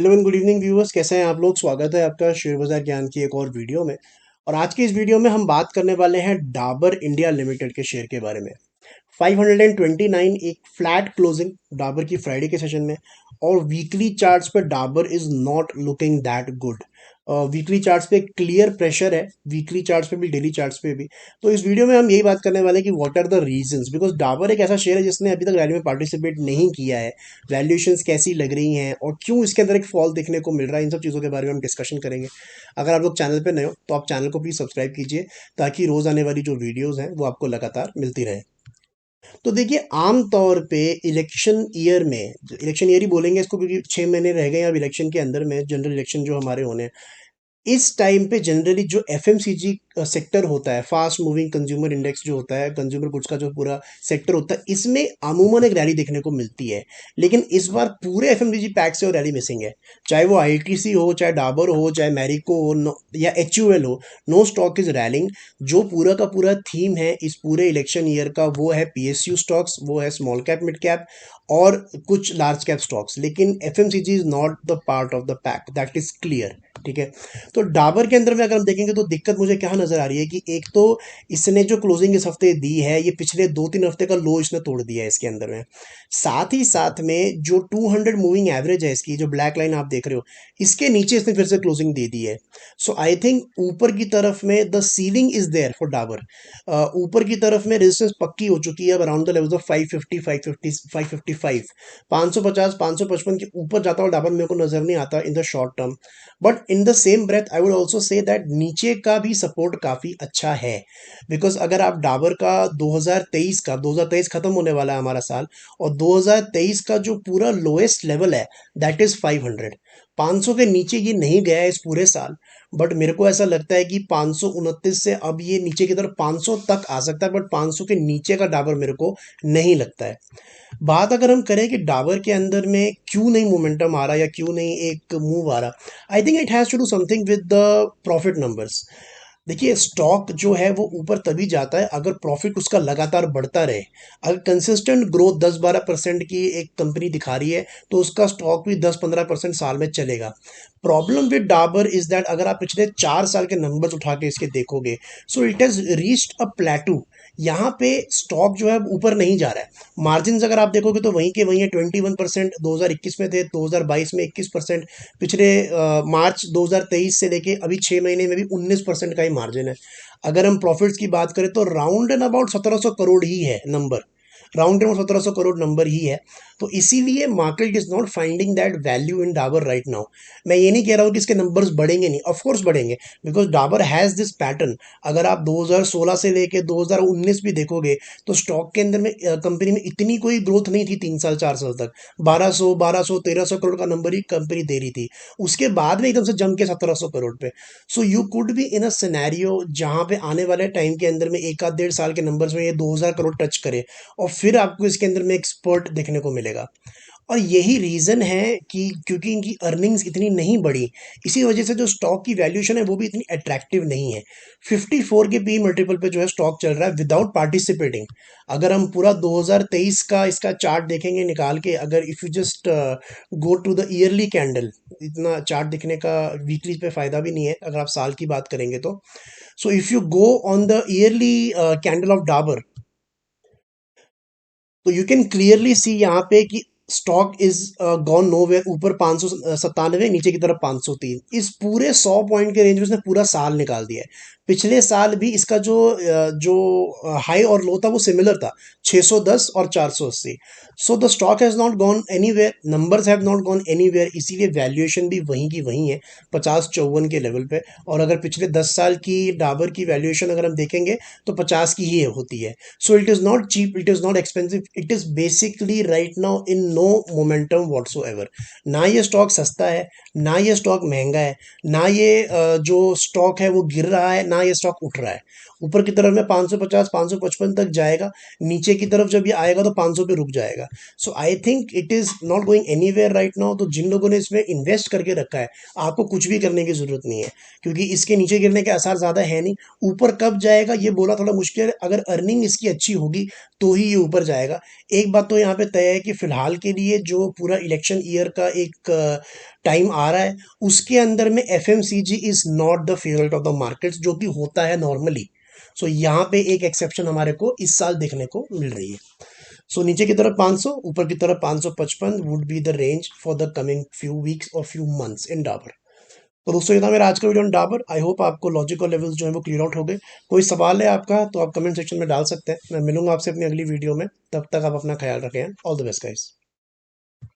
Hello and good evening viewers, कैसे हैं आप लोग। स्वागत है आपका शेयर बाजार ज्ञान की एक और वीडियो में। और आज की इस वीडियो में हम बात करने वाले हैं डाबर इंडिया लिमिटेड के शेयर के बारे में। 529 एक फ्लैट क्लोजिंग डाबर की फ्राइडे के सेशन में। और वीकली चार्ट्स पर Dabur is not looking that good. Weekly charts पे क्लियर प्रेशर है, वीकली चार्ट्स पे भी, डेली चार्ट्स पे भी। तो इस वीडियो में हम यही बात करने वाले हैं कि what are the reasons, because Dabur एक ऐसा शेयर है जिसने अभी तक रैली में पार्टिसिपेट नहीं किया है। वैल्यूएशंस कैसी लग रही हैं और क्यों इसके अंदर एक फॉल देखने को मिल रहा है, इन सब चीज़ों के बारे में हम डिस्कशन करेंगे। अगर आप लोग चैनल पे नए हो तो आप चैनल को प्लीज़ सब्सक्राइब कीजिए, ताकि रोज़ आने वाली जो वीडियोज़ हैं वो आपको लगातार मिलती रहे। तो देखिए, आम तौर पे इलेक्शन ईयर में, इलेक्शन ईयर ही बोलेंगे इसको क्योंकि 6 महीने रह गए हैं अब इलेक्शन के अंदर में, जनरल इलेक्शन जो हमारे होने हैं। इस टाइम पे जनरली जो एफएमसीजी सेक्टर होता है, फास्ट मूविंग कंज्यूमर इंडेक्स जो होता है, कंज्यूमर गुड्स का जो पूरा सेक्टर होता है, इसमें अमूमन एक रैली देखने को मिलती है। लेकिन इस बार पूरे एफएमसीजी पैक से वो रैली मिसिंग है। चाहे वो आईटीसी हो, चाहे डाबर हो, चाहे मैरिको हो, या एचयूएल हो, नो स्टॉक इज रैलिंग। जो पूरा का पूरा थीम है इस पूरे इलेक्शन ईयर का, वो है पीएसयू स्टॉक्स, वो है स्मॉल कैप, मिड कैप और कुछ लार्ज कैप स्टॉक्स। लेकिन FMCG is not the part of the pack, that is clear. ठीक है। तो डाबर के अंदर में अगर हम देखेंगे तो दिक्कत मुझे क्या नजर आ रही है कि एक तो इसने जो क्लोजिंग इस हफ्ते दी है, ये पिछले 2-3 हफ्ते का लो इसने तोड़ दिया है इसके अंदर में। साथ ही साथ में जो 200 मूविंग एवरेज है इसकी, जो ब्लैक लाइन आप देख रहे हो, इसके नीचे इसने फिर से क्लोजिंग दे दी है। सो आई थिंक ऊपर की तरफ में the ceiling is there for Dabur. ऊपर की तरफ में रेजिस्टेंस पक्की हो चुकी है अब अराउंड द लेवल्स ऑफ 550, 555, 550, 555 के ऊपर जाता हुआ डाबर मेरे को नजर नहीं आता in the short term. But in the same breath I would also say that नीचे का भी सपोर्ट काफी अच्छा है। बिकॉज अगर आप डाबर का 2023 खत्म होने वाला है हमारा साल, और 2023 का जो पूरा लोएस्ट लेवल है दैट इज 500। 500 के नीचे ये नहीं गया है इस पूरे साल। बट मेरे को ऐसा लगता है कि 529 से अब ये नीचे की तरफ 500 तक आ सकता है, बट 500 के नीचे का डाबर मेरे को नहीं लगता है। बात अगर हम करें कि डाबर के अंदर में क्यों नहीं मोमेंटम आ रहा या क्यों नहीं एक मूव आ रहा, I think it has to do something with the profit numbers. देखिए, स्टॉक जो है वो ऊपर तभी जाता है अगर प्रॉफिट उसका लगातार बढ़ता रहे। अगर कंसिस्टेंट ग्रोथ 10-12% की एक कंपनी दिखा रही है तो उसका स्टॉक भी 10-15% साल में चलेगा। Problem with Dabur is that अगर आप पिछले 4 साल के नंबर्स उठा के इसके देखोगे, so it has reached a प्लेटू। यहाँ पे स्टॉक जो है ऊपर नहीं जा रहा है। मार्जिन अगर आप देखोगे तो वहीं के वहीं है। 21% 2021 में थे, 2022 में 21%, पिछले मार्च 2023 से लेके अभी 6 महीने में भी 19% का ही मार्जिन है। अगर हम प्रॉफिट्स की बात करें तो राउंड एंड अबाउट 1700 करोड़ ही है number, round and 1700 crore number ही है। तो इसीलिए market is not finding that value in Dabur right now. मैं ये नहीं कह रहा हूँ कि इसके नंबर्स बढ़ेंगे नहीं, ऑफ कोर्स बढ़ेंगे, because Dabur has this pattern. अगर आप 2016 से लेके 2019 भी देखोगे तो स्टॉक के अंदर में कंपनी में इतनी कोई ग्रोथ नहीं थी 3 साल 4 साल तक। 1300 करोड़ का नंबर ही कंपनी दे रही थी। उसके बाद में एकदम से जम के 1700 करोड़ पे। So you could be in a scenario जहां पे आने वाले टाइम के अंदर में एक आध डेढ़ साल के नंबर्स में ये 2000 करोड़ टच करे, और फिर आपको इसके अंदर में एक स्पर्ट देखने को मिलेगा। और यही रीज़न है कि क्योंकि इनकी अर्निंग्स इतनी नहीं बढ़ी, इसी वजह से जो स्टॉक की वैल्यूएशन है वो भी इतनी अट्रैक्टिव नहीं है। 54 के पी मल्टीपल पे जो है स्टॉक चल रहा है विदाउट पार्टिसिपेटिंग। अगर हम पूरा 2023 का इसका चार्ट देखेंगे निकाल के, अगर if you just go to the yearly candle, इतना चार्ट दिखने का वीकली पे फ़ायदा भी नहीं है अगर आप साल की बात करेंगे तो। So if you go on the yearly candle of Dabur, तो यू कैन क्लियरली सी यहाँ पे कि स्टॉक इज गॉन नोवेयर। ऊपर 597, नीचे की तरफ 503, इस पूरे 100 पॉइंट के रेंज में उसने पूरा साल निकाल दिया है। पिछले साल भी इसका जो हाई और लो था वो सिमिलर था, 610 और 480। So the stock has not gone anywhere, numbers have not gone anywhere, इसीलिए वैल्यूएशन भी वहीं की वहीं है, 50-54 के लेवल पे। और अगर पिछले 10 साल की डाबर की वैल्यूएशन अगर हम देखेंगे तो 50 की ही होती है। So it is not cheap, it is not expensive, it is basically right now in no momentum whatsoever। ना ये स्टॉक सस्ता है, ना ये स्टॉक महंगा है, ना ये जो स्टॉक है वो गिर रहा है, ना ये स्टॉक उठ रहा है। ऊपर की तरफ में 550 555 तक जाएगा, नीचे की तरफ जब ये आएगा तो 500 पे रुक जाएगा। So I think it is not going anywhere right now. तो जिन लोगों ने इसमें इन्वेस्ट करके रखा है, आपको कुछ भी करने की ज़रूरत नहीं है, क्योंकि इसके नीचे गिरने के आसार ज़्यादा है नहीं। ऊपर कब जाएगा ये बोला थोड़ा मुश्किल है, अगर अर्निंग इसकी अच्छी होगी तो ही ये ऊपर जाएगा। एक बात तो यहाँ पे तय है कि फिलहाल के लिए जो पूरा इलेक्शन ईयर का एक टाइम आ रहा है, उसके अंदर में FMCG is not the favourite of the markets, जो कि होता है नॉर्मली। सो यहाँ पे एक एक्सेप्शन हमारे को इस साल देखने को मिल रही है। सो नीचे की तरफ 500, ऊपर की तरफ 555 would be the range for the coming few weeks और फ्यू मंथ्स इन डाबर। तो दोस्तों ये था मेरा आज का video on Dabur. I hope आपको लॉजिक और लेवल्स जो है वो क्लियर आउट हो गए। कोई सवाल है आपका तो आप कमेंट सेक्शन में डाल सकते हैं। मैं मिलूंगा आपसे अपनी अगली वीडियो में, तब तक आप अपना ख्याल रखें। All the best guys.